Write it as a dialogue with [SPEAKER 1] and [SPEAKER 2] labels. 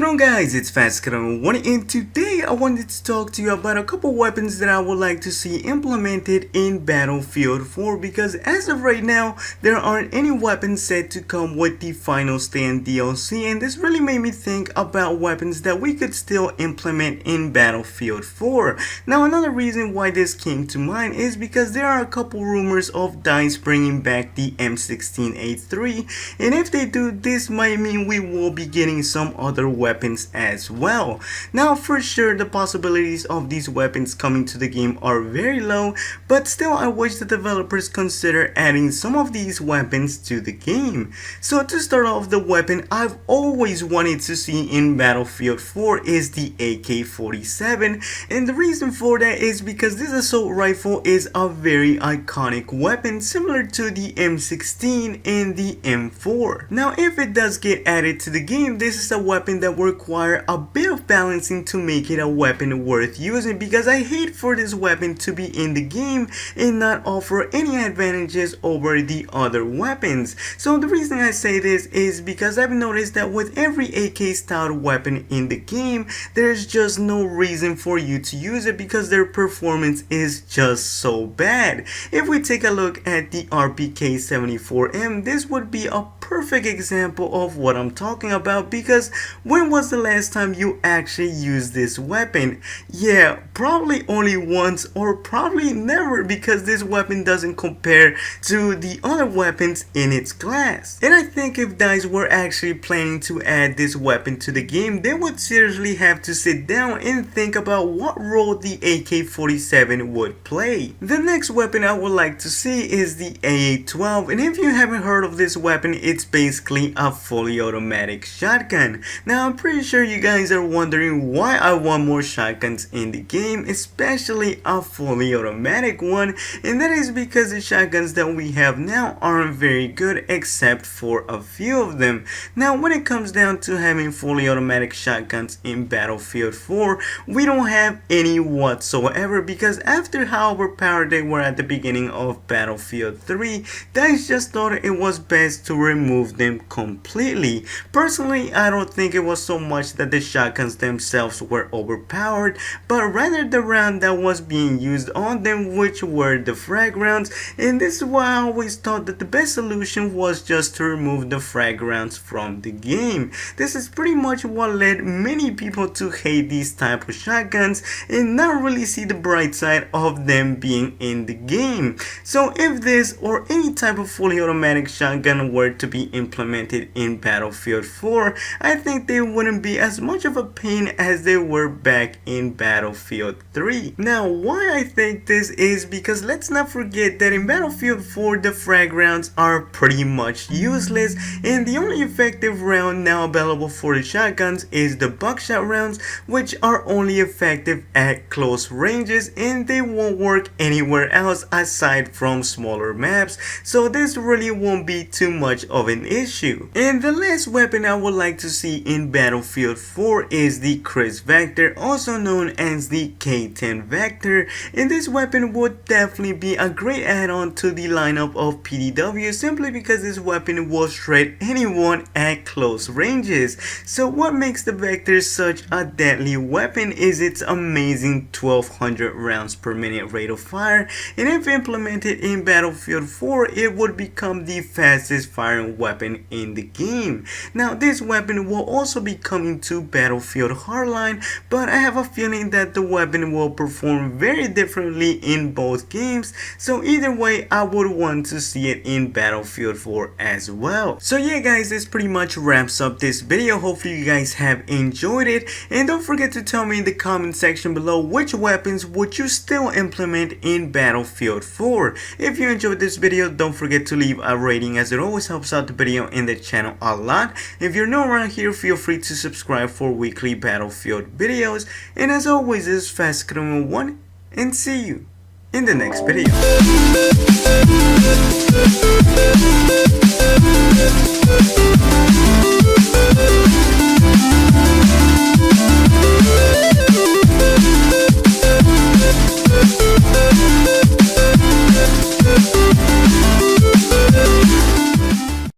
[SPEAKER 1] on guys, it's Fast1, and today I wanted to talk to you about a couple weapons that I would like to see implemented in Battlefield 4, because as of right now there aren't any weapons set to come with the Final Stand DLC, and this really made me think about weapons that we could still implement in Battlefield 4. Now another reason why this came to mind is because there are a couple rumors of DICE bringing back the M16A3, and if they do, this might mean we will be getting some other weapons as well. Now for sure the possibilities of these weapons coming to the game are very low, but still I wish the developers consider adding some of these weapons to the game. So to start off, the weapon I've always wanted to see in Battlefield 4 is the AK-47, and the reason for that is because this assault rifle is a very iconic weapon similar to the M16 and the M4. Now if it does get added to the game, this is a weapon that will require a bit of balancing to make it a weapon worth using, because I hate for this weapon to be in the game and not offer any advantages over the other weapons. So the reason I say this is because I've noticed that with every AK style weapon in the game, there's just no reason for you to use it because their performance is just so bad. If we take a look at the RPK-74M, this would be a perfect example of what I'm talking about, because when was the last time you actually used this weapon? Yeah, probably only once, or probably never, because this weapon doesn't compare to the other weapons in its class. And I think if DICE were actually planning to add this weapon to the game, they would seriously have to sit down and think about what role the AK-47 would play. The next weapon I would like to see is the AA-12, and if you haven't heard of this weapon, it's basically a fully automatic shotgun. Now I'm pretty sure you guys are wondering why I want more shotguns in the game, especially a fully automatic one, and that is because the shotguns that we have now aren't very good except for a few of them. Now when it comes down to having fully automatic shotguns in Battlefield 4, we don't have any whatsoever, because after how overpowered they were at the beginning of Battlefield 3, DICE just thought it was best to remove them completely. Personally, I don't think it was so much that the shotguns themselves were overpowered, but rather the round that was being used on them, which were the frag rounds, and this is why I always thought that the best solution was just to remove the frag rounds from the game. This is pretty much what led many people to hate these type of shotguns and not really see the bright side of them being in the game. So if this or any type of fully automatic shotgun were to be implemented in Battlefield 4, I think they wouldn't be as much of a pain as they were back in Battlefield 3. Now why I think this is because let's not forget that in Battlefield 4 the frag rounds are pretty much useless, and the only effective round now available for the shotguns is the buckshot rounds, which are only effective at close ranges and they won't work anywhere else aside from smaller maps, so this really won't be too much of an issue. And the last weapon I would like to see in Battlefield 4 is the Chris Vector, also known as the K10 Vector, and this weapon would definitely be a great add-on to the lineup of PDW, simply because this weapon will shred anyone at close ranges. So what makes the Vector such a deadly weapon is its amazing 1200 rounds per minute rate of fire, and if implemented in Battlefield 4 it would become the fastest firing weapon in the game. Now this weapon will also be coming to Battlefield Hardline, but I have a feeling that the weapon will perform very differently in both games, so either way I would want to see it in Battlefield 4 as well. So yeah guys, this pretty much wraps up this video. Hopefully you guys have enjoyed it, and don't forget to tell me in the comment section below which weapons would you still implement in Battlefield 4. If you enjoyed this video, don't forget to leave a rating, as it always helps out the video and the channel a lot. If you're new around here, feel free to subscribe for weekly Battlefield videos, and as always, this is Fast1, and see you in the next video.